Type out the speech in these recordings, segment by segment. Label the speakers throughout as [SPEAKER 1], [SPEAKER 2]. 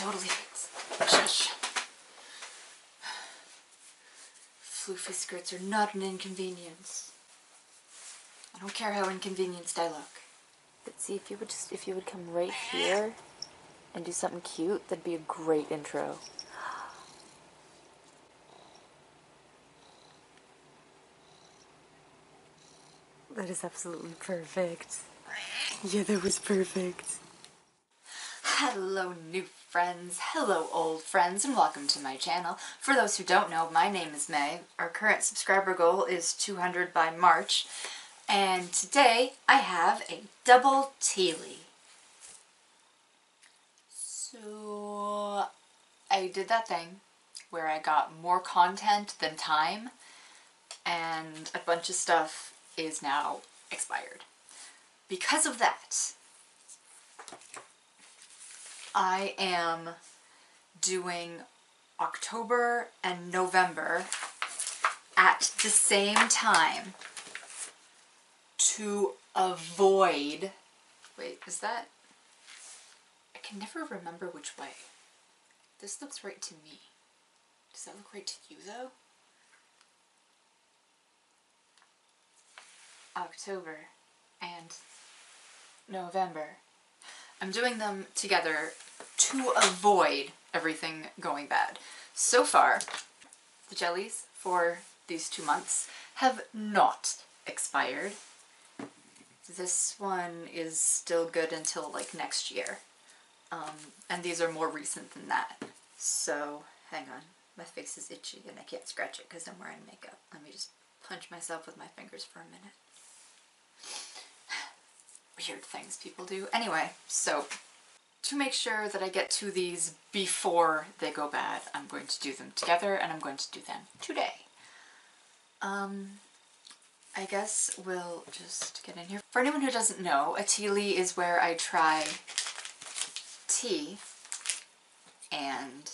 [SPEAKER 1] totally fits. Shush. Floofy skirts are not an inconvenience. I don't care how inconvenienced I look.
[SPEAKER 2] But see, if you would come right here and do something cute, that'd be a great intro. That is absolutely perfect. Yeah, that was perfect.
[SPEAKER 1] Hello new friends, hello old friends, and welcome to my channel. For those who don't know, my name is May. Our current subscriber goal is 200 by March, and today I have a double Teally. So I did that thing where I got more content than time, and a bunch of stuff is now expired. Because of that, I am doing October and November at the same time to avoid... Wait, is that... I can never remember which way. This looks right to me. Does that look right to you though? October and November. I'm doing them together to avoid everything going bad. So far, the jellies for these 2 months have not expired. This one is still good until like next year. And these are more recent than that. So, hang on. My face is itchy and I can't scratch it because I'm wearing makeup. Let me just punch myself with my fingers for a minute. Weird things people do. Anyway, so to make sure that I get to these before they go bad, I'm going to do them together and I'm going to do them today. I guess we'll just get in here. For anyone who doesn't know, a Teally is where I try tea and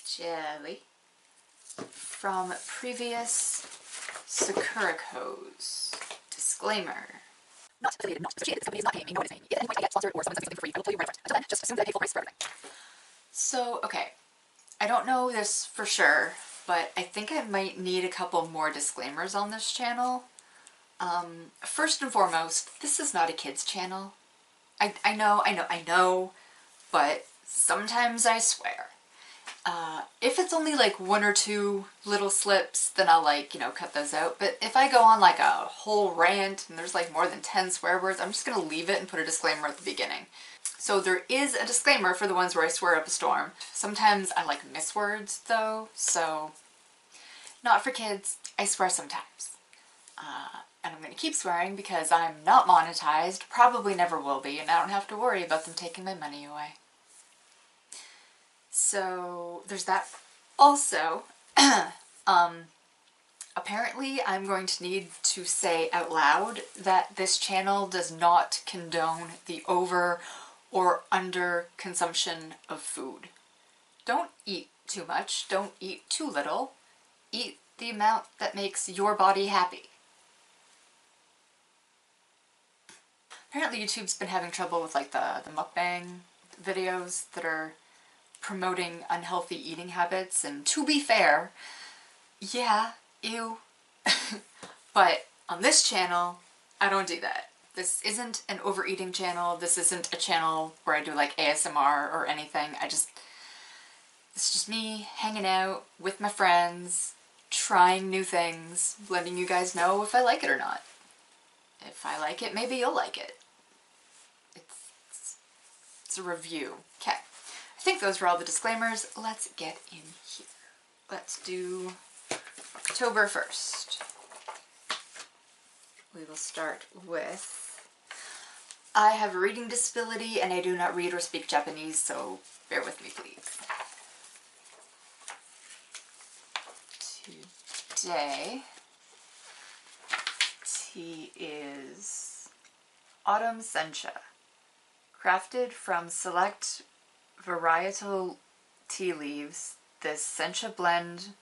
[SPEAKER 1] jelly from previous Sakurikos. Disclaimer. Not affiliated, not associated. This company is not paying me, no one is paying me. If at any point I get sponsored or someone sends me something for free, I will tell you right up front. Until then, just assume that I pay full price for everything. So, okay. I don't know this for sure, but I think I might need a couple more disclaimers on this channel. First and foremost, this is not a kids channel. I know, but sometimes I swear. If it's only like 1 or 2 little slips, then I'll like, cut those out. But if I go on like a whole rant and there's like more than 10 swear words, I'm just gonna leave it and put a disclaimer at the beginning. So there is a disclaimer for the ones where I swear up a storm. Sometimes I like miss words though, so not for kids. I swear sometimes. And I'm gonna keep swearing because I'm not monetized, probably never will be, and I don't have to worry about them taking my money away. So there's that. Also, apparently I'm going to need to say out loud that this channel does not condone the over or under consumption of food. Don't eat too much, don't eat too little, eat the amount that makes your body happy. Apparently YouTube's been having trouble with like the mukbang videos that are promoting unhealthy eating habits, and to be fair, yeah, ew. But on this channel, I don't do that. This isn't an overeating channel, this isn't a channel where I do like ASMR or anything. It's just me hanging out with my friends, trying new things, letting you guys know if I like it or not. If I like it, maybe you'll like it. It's a review. Okay. I think those were all the disclaimers. Let's get in here. Let's do October 1st. We will start with, I have a reading disability and I do not read or speak Japanese, so bear with me please. Today, tea is Autumn Sencha, crafted from select varietal tea leaves. This Sencha blend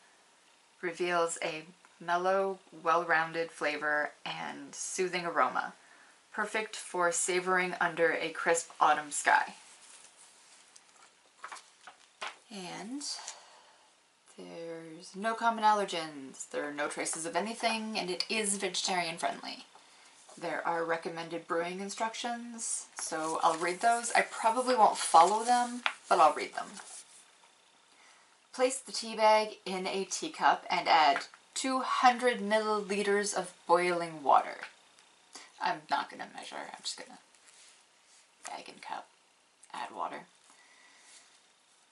[SPEAKER 1] reveals a mellow, well-rounded flavor and soothing aroma. perfect for savoring under a crisp autumn sky. And there's no common allergens, there are no traces of anything, and it is vegetarian friendly. There are recommended brewing instructions, so I'll read those. I probably won't follow them, but I'll read them. Place the tea bag in a teacup and add 200 milliliters of boiling water. I'm not going to measure, I'm just going to bag and cup, add water.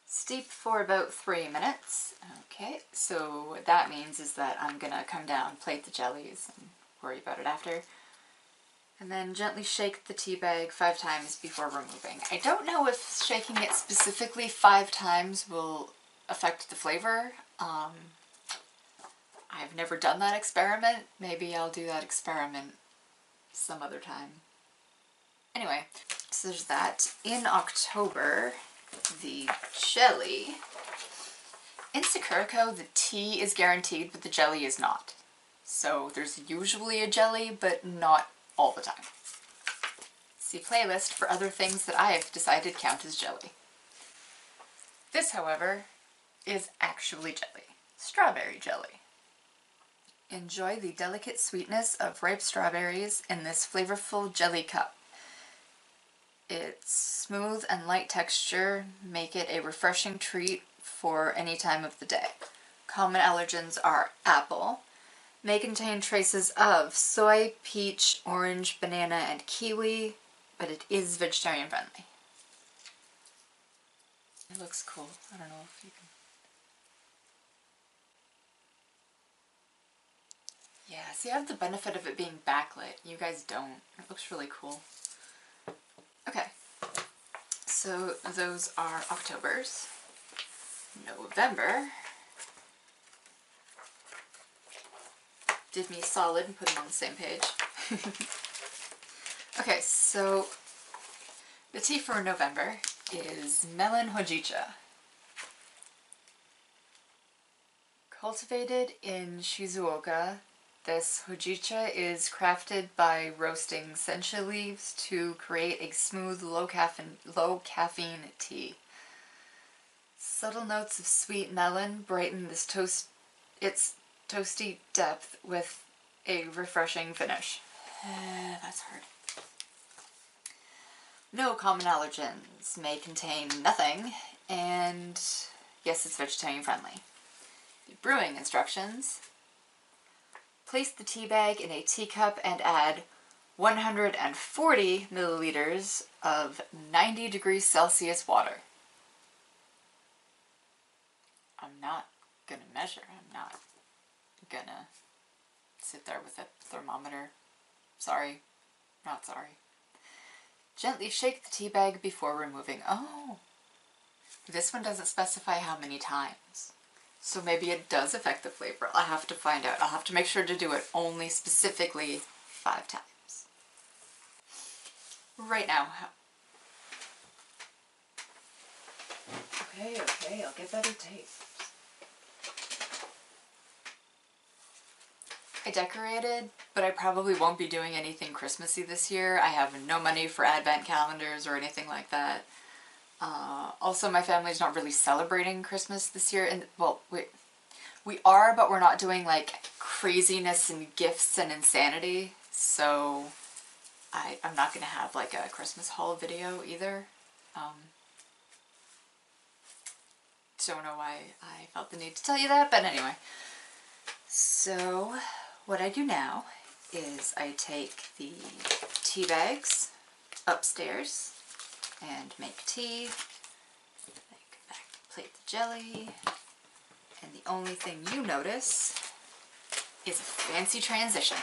[SPEAKER 1] Steep for about 3 minutes. Okay, so what that means is that I'm going to come down, plate the jellies, and worry about it after. And then gently shake the tea bag 5 times before removing. I don't know if shaking it specifically 5 times will affect the flavor. I've never done that experiment. Maybe I'll do that experiment some other time. Anyway, so there's that. In October, the jelly. In Sakuraco, the tea is guaranteed, but the jelly is not. So there's usually a jelly, but not all the time. See playlist for other things that I have decided count as jelly. This, however, is actually jelly. Strawberry jelly. Enjoy the delicate sweetness of ripe strawberries in this flavorful jelly cup. Its smooth and light texture make it a refreshing treat for any time of the day. Common allergens are apple, may contain traces of soy, peach, orange, banana, and kiwi, but it is vegetarian friendly. It looks cool. I don't know if you can... Yeah, see, I have the benefit of it being backlit. You guys don't. It looks really cool. Okay, so those are Octobers. November did me solid and put them on the same page. Okay, so the tea for November is Melon Hojicha. Cultivated in Shizuoka, this Hojicha is crafted by roasting Sencha leaves to create a smooth, low caffeine tea. Subtle notes of sweet melon brighten its toasty depth with a refreshing finish. That's hard. No common allergens, may contain nothing, and yes, it's vegetarian friendly. The brewing instructions. Place the tea bag in a teacup and add 140 milliliters of 90 degrees Celsius water. I'm not gonna measure, I'm not gonna sit there with a thermometer. Sorry, not sorry. Gently shake the tea bag before removing. Oh, this one doesn't specify how many times. So maybe it does affect the flavor. I'll have to find out. I'll have to make sure to do it only specifically 5 times. Right now. Okay, I'll get better tape. I decorated, but I probably won't be doing anything Christmassy this year. I have no money for advent calendars or anything like that. Also, my family's not really celebrating Christmas this year, and well, we are, but we're not doing like craziness and gifts and insanity. So I'm not gonna have like a Christmas haul video either. Don't know why I felt the need to tell you that, but anyway. So what I do now is I take the tea bags upstairs and make tea. I come back, plate the jelly, and the only thing you notice is a fancy transition.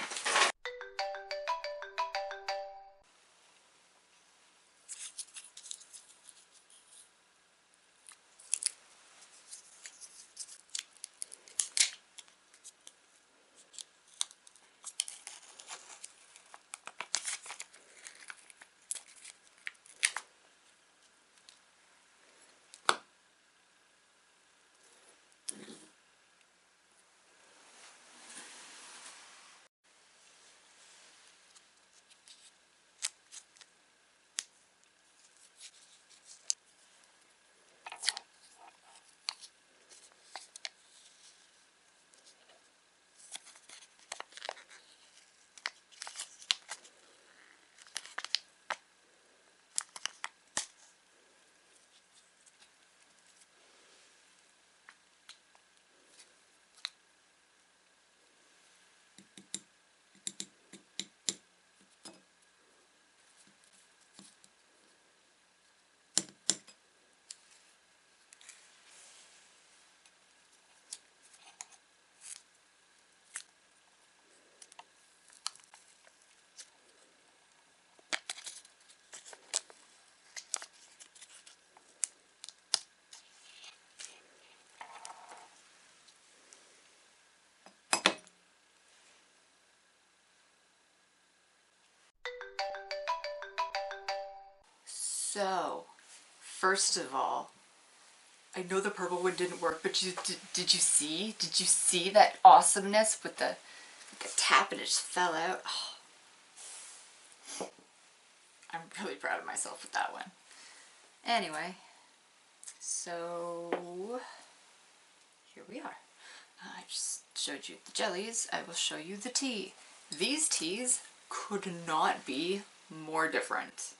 [SPEAKER 1] So, first of all, I know the purple one didn't work, but did you see? Did you see that awesomeness with the tap and it just fell out? Oh. I'm really proud of myself with that one. Anyway, so here we are. I just showed you the jellies. I will show you the tea. These teas could not be more different.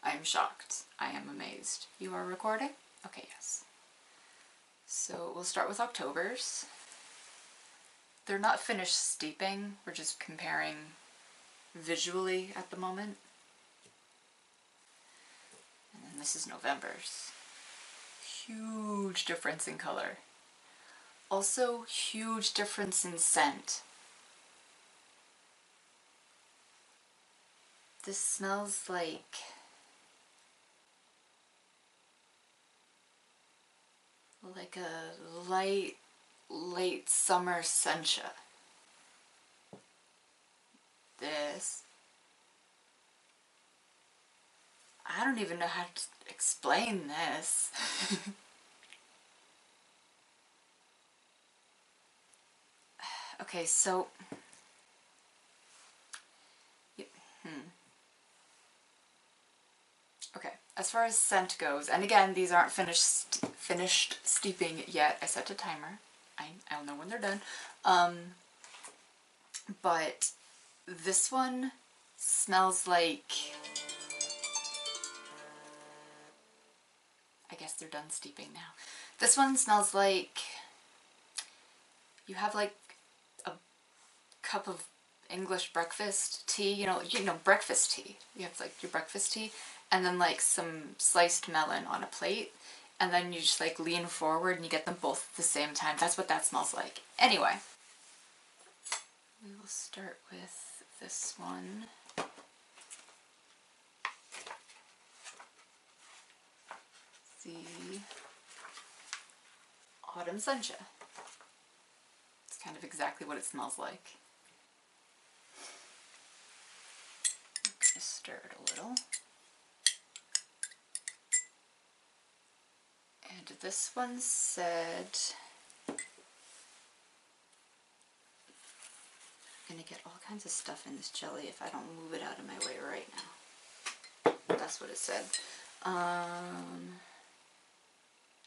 [SPEAKER 1] I am shocked. I am amazed. You are recording? Okay, yes. So we'll start with Octobers. They're not finished steeping. We're just comparing visually at the moment. And then this is November's. Huge difference in color. Also, huge difference in scent. This smells like a late summer Sencha. This, I don't even know how to explain this. Okay, so okay, as far as scent goes, and again, these aren't finished steeping yet. I set a timer. I'll know when they're done. But this one smells like, I guess they're done steeping now. This one smells like you have like a cup of English breakfast tea, you know, breakfast tea. You have like your breakfast tea and then like some sliced melon on a plate, and then you just like lean forward and you get them both at the same time. That's what that smells like. Anyway, we will start with this one. The Autumn Sencha. It's kind of exactly what it smells like. Just stir it a little. And this one said, I'm gonna get all kinds of stuff in this jelly if I don't move it out of my way right now. That's what it said.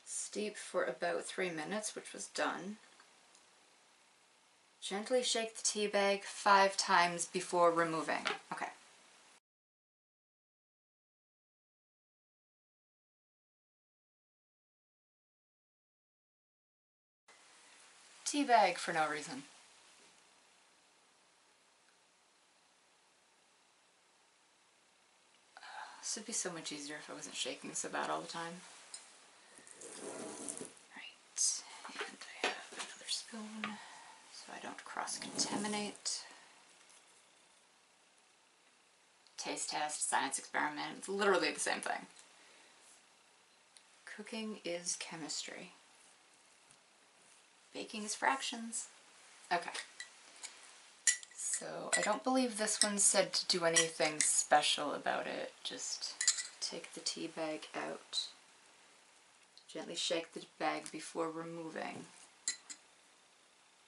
[SPEAKER 1] Steep for about 3 minutes, which was done. Gently shake the tea bag 5 times before removing. Okay. Tea bag for no reason. This would be so much easier if I wasn't shaking so bad all the time. Right, and I have another spoon so I don't cross-contaminate. Taste test, science experiment, it's literally the same thing. Cooking is chemistry. Baking is fractions. Okay. So I don't believe this one said to do anything special about it. Just take the tea bag out. Gently shake the bag before removing.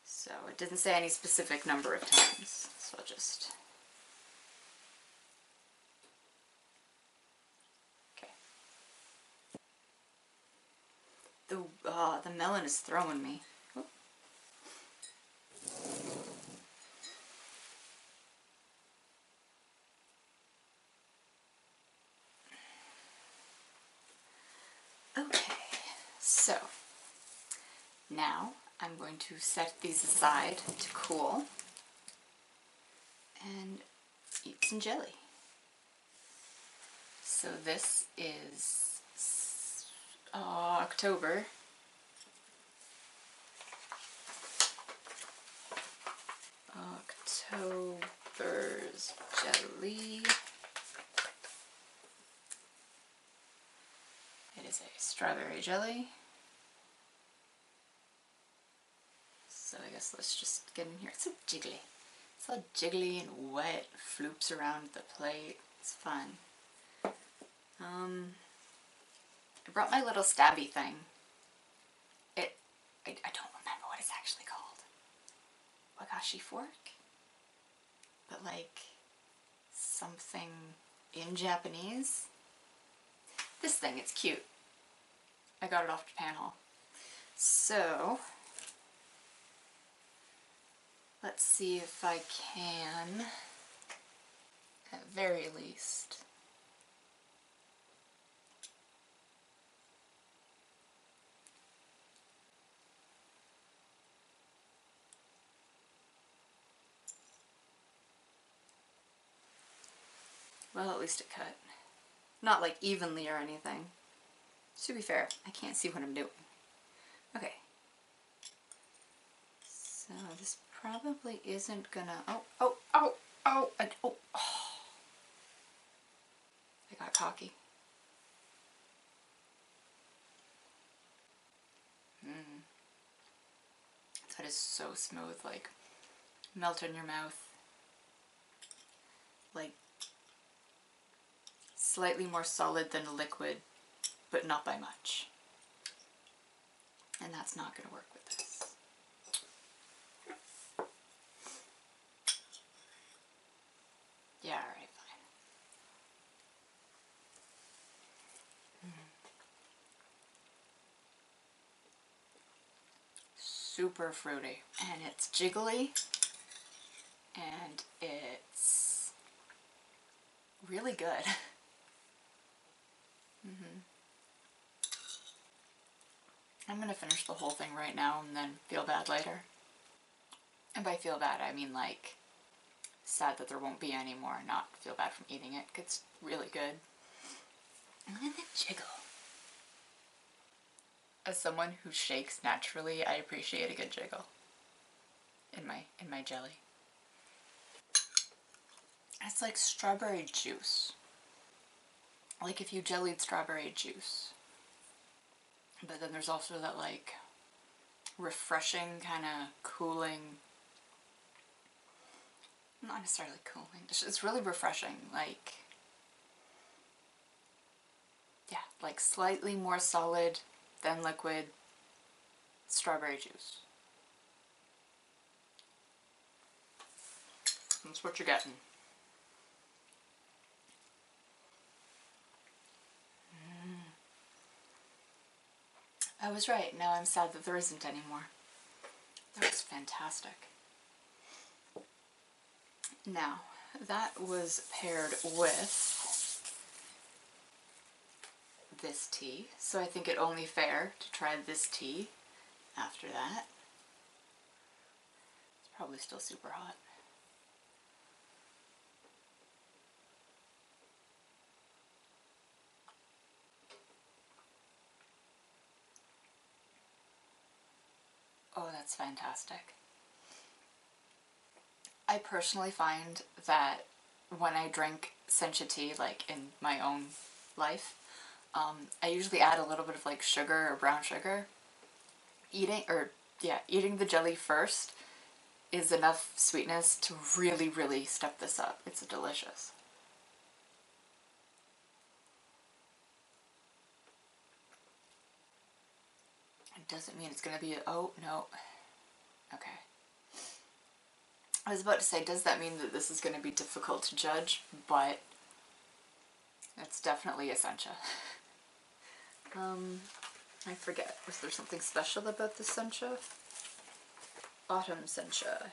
[SPEAKER 1] So it didn't say any specific number of times. So I'll just... Okay. The melon is throwing me. Oh. Okay, so now I'm going to set these aside to cool and eat some jelly. So this is October. October's jelly. It is a strawberry jelly. So I guess let's just get in here. It's so jiggly. It's all jiggly and wet, floops around the plate. It's fun. I brought my little stabby thing. I don't remember what it's actually called. Wagashi fork? But like something in Japanese. This thing, it's cute. I got it off Japan Haul. So, let's see if I can, at very least, well, at least it cut. Not like evenly or anything. To be fair, I can't see what I'm doing. Okay. So this probably isn't gonna, oh. I got cocky. That is so smooth, like melt in your mouth. Like slightly more solid than a liquid, but not by much. And that's not going to work with this. Yeah, alright, fine. Super fruity. And it's jiggly. And it's really good. I'm gonna finish the whole thing right now and then feel bad later. And by feel bad, I mean like sad that there won't be any more, not feel bad from eating it. It's really good. And then the jiggle. As someone who shakes naturally, I appreciate a good jiggle in my jelly. It's like strawberry juice. Like if you jellied strawberry juice. But then there's also that like refreshing kind of cooling, not necessarily cooling, it's really refreshing, like, yeah, like slightly more solid than liquid strawberry juice. That's what you're getting. I was right. Now I'm sad that there isn't anymore. That was fantastic. Now, that was paired with this tea, so I think it only fair to try this tea after that. It's probably still super hot. Oh, that's fantastic. I personally find that when I drink Sencha tea, like in my own life, I usually add a little bit of like sugar or brown sugar. Eating the jelly first is enough sweetness to really, really step this up. It's delicious. It doesn't mean it's gonna be oh, no. Okay. I was about to say, does that mean that this is gonna be difficult to judge? But it's definitely a Sencha. I forget. Was there something special about this Sencha? Autumn Sencha.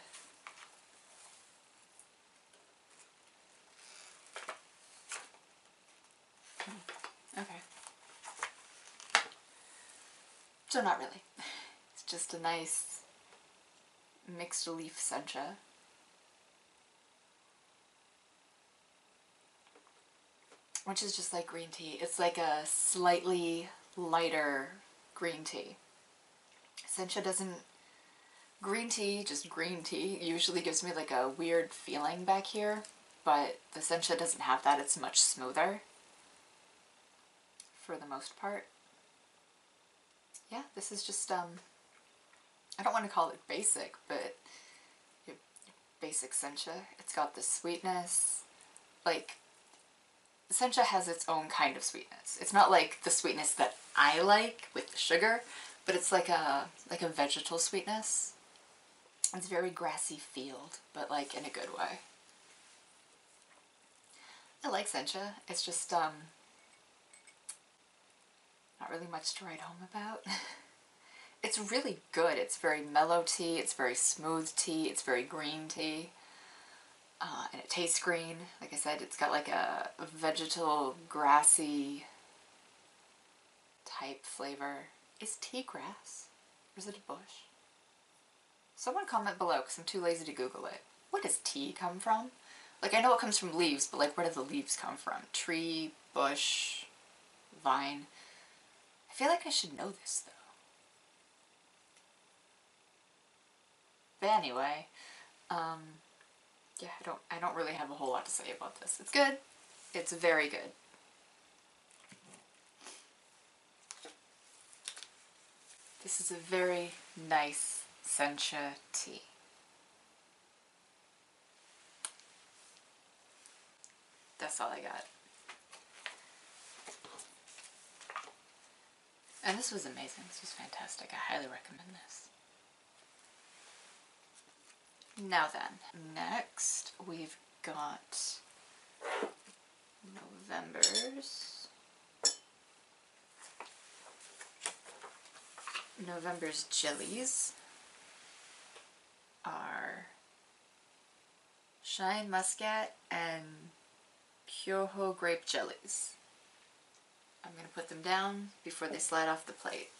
[SPEAKER 1] Okay. So not really. It's just a nice mixed leaf Sencha. Which is just like green tea. It's like a slightly lighter green tea. Sencha doesn't... Green tea, just green tea, usually gives me like a weird feeling back here, but the Sencha doesn't have that. It's much smoother for the most part. Yeah, this is just, I don't want to call it basic, but your basic Sencha. It's got the sweetness, like, Sencha has its own kind of sweetness. It's not like the sweetness that I like with the sugar, but it's like a vegetal sweetness. It's very grassy field, but like in a good way. I like Sencha. It's just not really much to write home about. It's really good. It's very mellow tea, it's very smooth tea, it's very green tea. And it tastes green. Like I said, it's got like a vegetal, grassy type flavor. Is tea grass? Or is it a bush? Someone comment below because I'm too lazy to Google it. What does tea come from? Like, I know it comes from leaves, but like, where do the leaves come from? Tree, bush, vine? I feel like I should know this though. But anyway, yeah, I don't really have a whole lot to say about this. It's good. It's very good. This is a very nice Sencha tea. That's all I got. And this was amazing. This was fantastic. I highly recommend this. Now then, next we've got November's jellies are Shine Muscat and Kyoho Grape jellies. I'm going to put them down before they slide off the plate.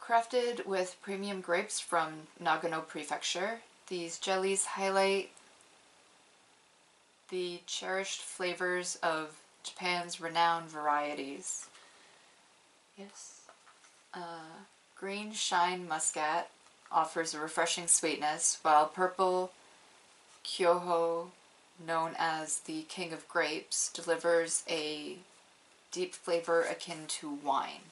[SPEAKER 1] Crafted with premium grapes from Nagano Prefecture, these jellies highlight the cherished flavors of Japan's renowned varieties. Yes. Green Shine Muscat offers a refreshing sweetness, while purple Kyoho, known as the King of Grapes, delivers a deep flavor akin to wine.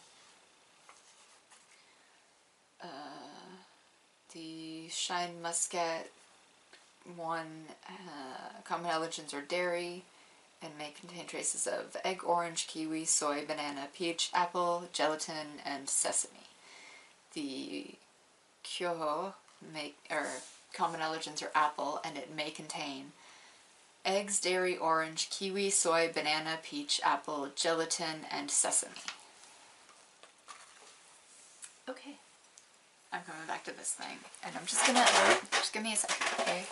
[SPEAKER 1] The Shine Muscat one, common allergens are dairy and may contain traces of egg, orange, kiwi, soy, banana, peach, apple, gelatin, and sesame. The Kyoho common allergens are apple, and it may contain eggs, dairy, orange, kiwi, soy, banana, peach, apple, gelatin, and sesame. Okay. I'm coming back to this thing, and I'm just gonna, just give me a second, okay?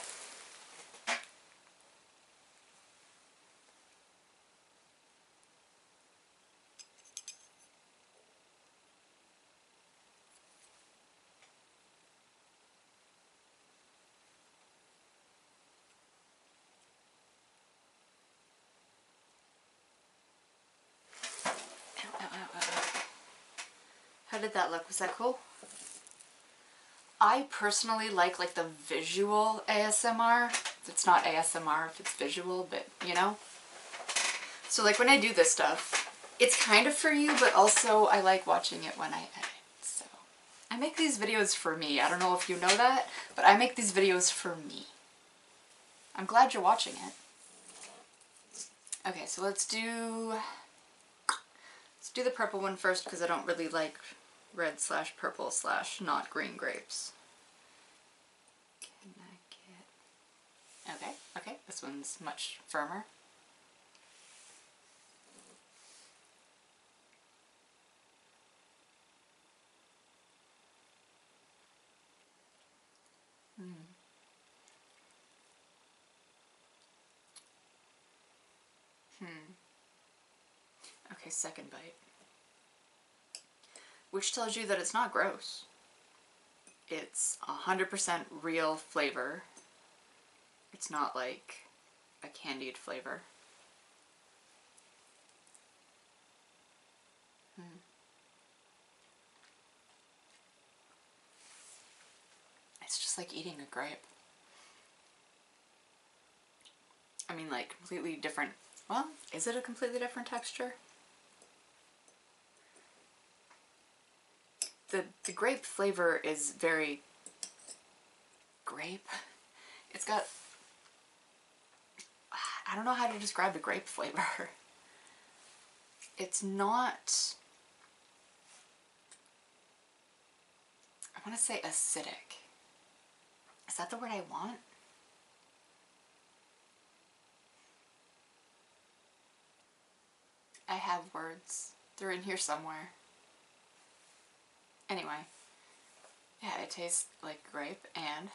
[SPEAKER 1] How did that look? Was that cool? I personally like the visual ASMR. It's not ASMR if it's visual, but you know? So like when I do this stuff, it's kind of for you, but also I like watching it when I edit. So I make these videos for me. I don't know if you know that, but I make these videos for me. I'm glad you're watching it. Okay, so let's do the purple one first because I don't really like red / purple / not green grapes. Can I get... Okay, this one's much firmer. Okay, second bite. Which tells you that it's not gross. It's 100% real flavor. It's not like a candied flavor. It's just like eating a grape. I mean, like, completely different. Well, is it a completely different texture? The grape flavor is very grape. It's got, I don't know how to describe the grape flavor. It's not, I want to say acidic. Is that the word I want? I have words. They're in here somewhere. Anyway, yeah, it tastes like grape and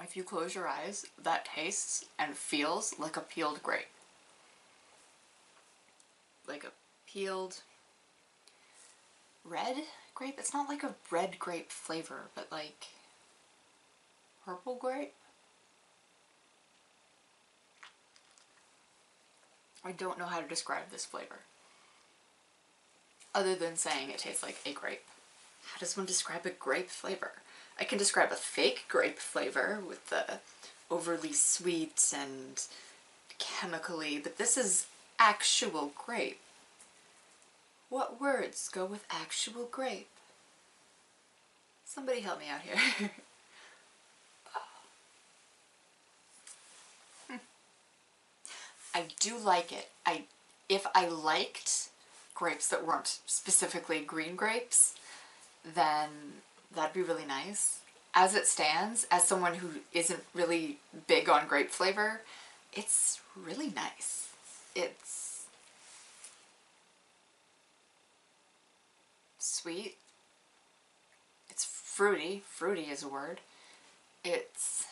[SPEAKER 1] if you close your eyes, that tastes and feels like a peeled grape. Like a peeled red grape? It's not like a red grape flavor, but like purple grape? I don't know how to describe this flavor. Other than saying it tastes like a grape. How does one describe a grape flavor? I can describe a fake grape flavor with the overly sweet and chemically, but this is actual grape. What words go with actual grape? Somebody help me out here. I do like it. If I liked grapes that weren't specifically green grapes, then that'd be really nice. As it stands, as someone who isn't really big on grape flavor, it's really nice. It's sweet. It's fruity. Fruity is a word. It's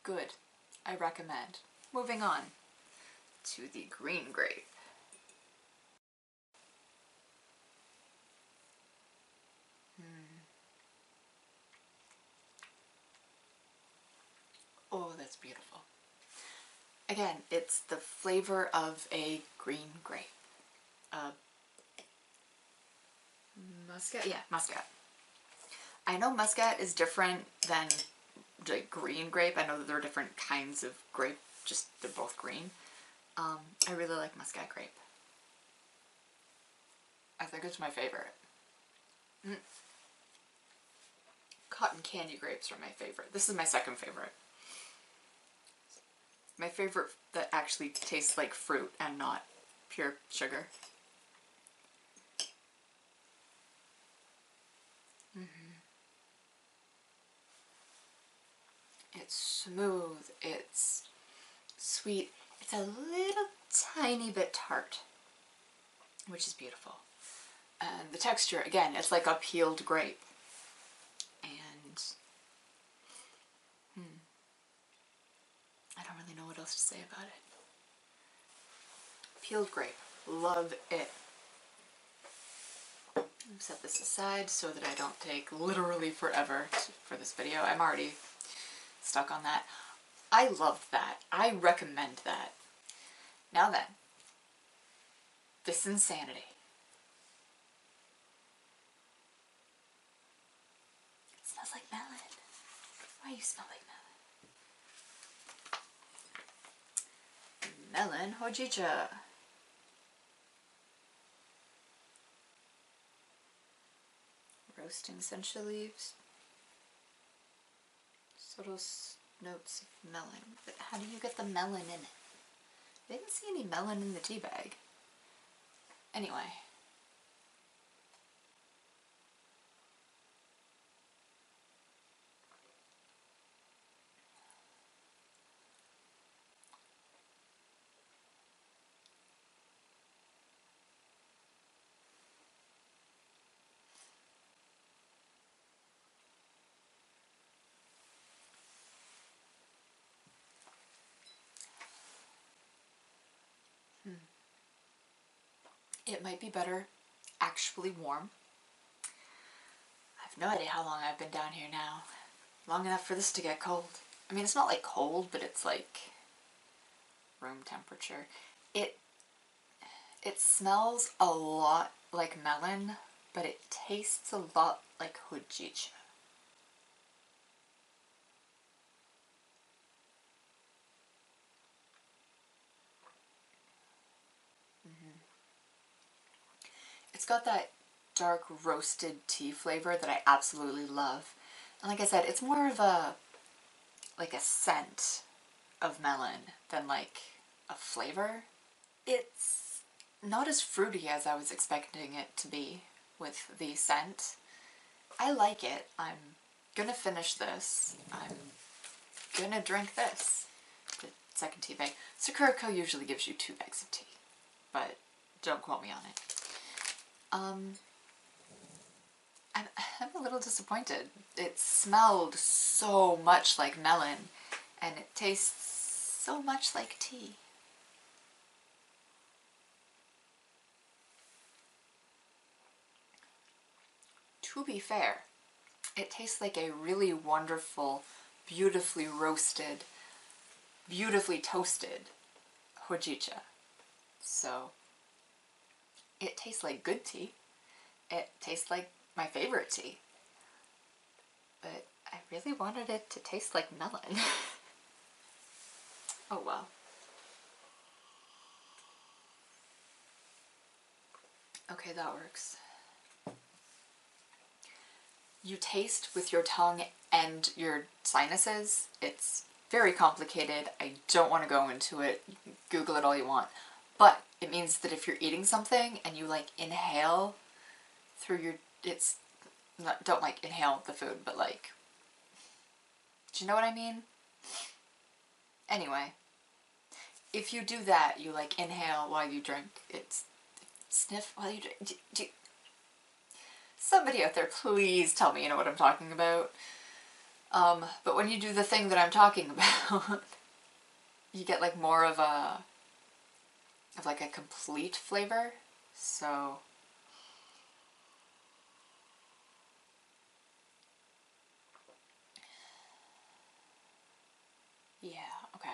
[SPEAKER 1] good. I recommend. Moving on to the green grape. Oh, that's beautiful. Again, it's the flavor of a green grape. Muscat? Yeah, muscat. I know muscat is different than like green grape. I know that there are different kinds of grape, just they're both green. I really like muscat grape. I think it's my favorite. Cotton candy grapes are my favorite. This is my second favorite. My favorite that actually tastes like fruit and not pure sugar. It's smooth, it's sweet, it's a little tiny bit tart, which is beautiful. And the texture, again, it's like a peeled grape. And I don't really know what else to say about it. Peeled grape, love it. Set this aside so that I don't take literally forever for this video. I'm already stuck on that. I love that. I recommend that. Now then, this insanity. It smells like melon. Why do you smell like melon? Melon Hojicha. Roasting Sencha leaves. Subtle notes of melon. But how do you get the melon in it? I didn't see any melon in the tea bag. Anyway. It might be better actually warm. I have no idea how long I've been down here now. Long enough for this to get cold. I mean, it's not like cold, but it's like room temperature. It smells a lot like melon, but it tastes a lot like hojicha. It's got that dark roasted tea flavor that I absolutely love. And like I said, it's more of a, like a scent of melon than like a flavor. It's not as fruity as I was expecting it to be with the scent. I like it. I'm gonna finish this. I'm gonna drink this. The second tea bag. Sakura usually gives you 2 bags of tea, but don't quote me on it. I'm a little disappointed. It smelled so much like melon, and it tastes so much like tea. To be fair, it tastes like a really wonderful, beautifully roasted, beautifully toasted hojicha. So it tastes like good tea. It tastes like my favorite tea. But I really wanted it to taste like melon. Oh well. Okay, that works. You taste with your tongue and your sinuses. It's very complicated. I don't want to go into it. You can Google it all you want. But it means that if you're eating something and you like inhale through your, it's not, don't like inhale the food, but like, do you know what I mean? Anyway, if you do that, you like inhale while you drink. It's sniff while you drink. Somebody out there, please tell me you know what I'm talking about. But when you do the thing that I'm talking about, you get like more of like a complete flavor. So yeah, okay.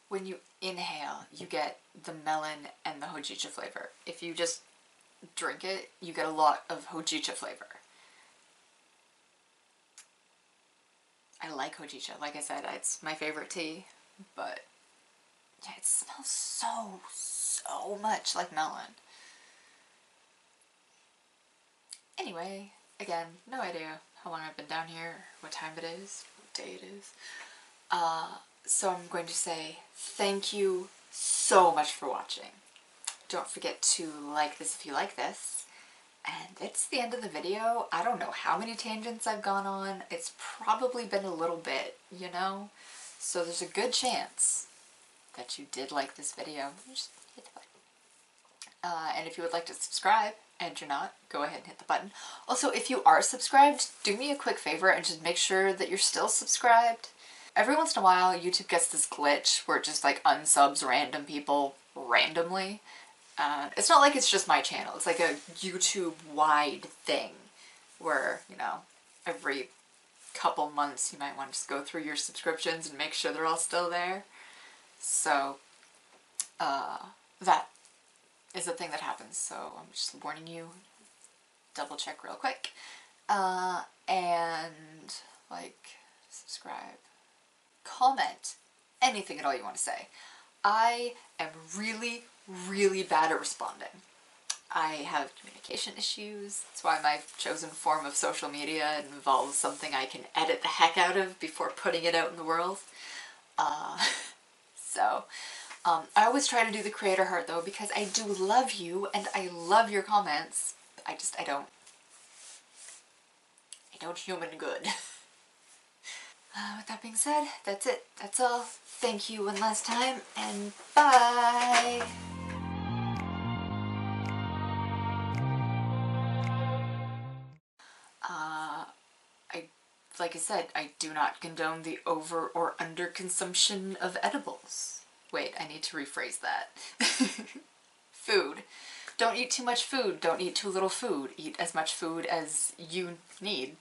[SPEAKER 1] When you inhale, you get the melon and the hojicha flavor. If you just drink it, you get a lot of hojicha flavor. I like hojicha. Like I said, it's my favorite tea, but yeah, it smells so much like melon. Anyway, again, no idea how long I've been down here, what time it is, what day it is. So I'm going to say thank you so much for watching. Don't forget to like this if you like this. And it's the end of the video. I don't know how many tangents I've gone on. It's probably been a little bit, you know? So there's a good chance that you did like this video. Just hit the button. And if you would like to subscribe, and you're not, go ahead and hit the button. Also, if you are subscribed, do me a quick favor and just make sure that you're still subscribed. Every once in a while, YouTube gets this glitch where it just like unsubs random people randomly. It's not like it's just my channel. It's like a YouTube-wide thing where, you know, every couple months you might want to just go through your subscriptions and make sure they're all still there. So, that is a thing that happens. So I'm just warning you, double check real quick. And like, subscribe, comment, anything at all you want to say. I am really bad at responding. I have communication issues. That's why my chosen form of social media involves something I can edit the heck out of before putting it out in the world. I always try to do the creator heart though, because I do love you and I love your comments. I don't human good. With that being said, that's it. That's all. Thank you one last time, and bye! Like I said, I do not condone the over or under consumption of edibles. Wait, I need to rephrase that. Food. Don't eat too much food. Don't eat too little food. Eat as much food as you need.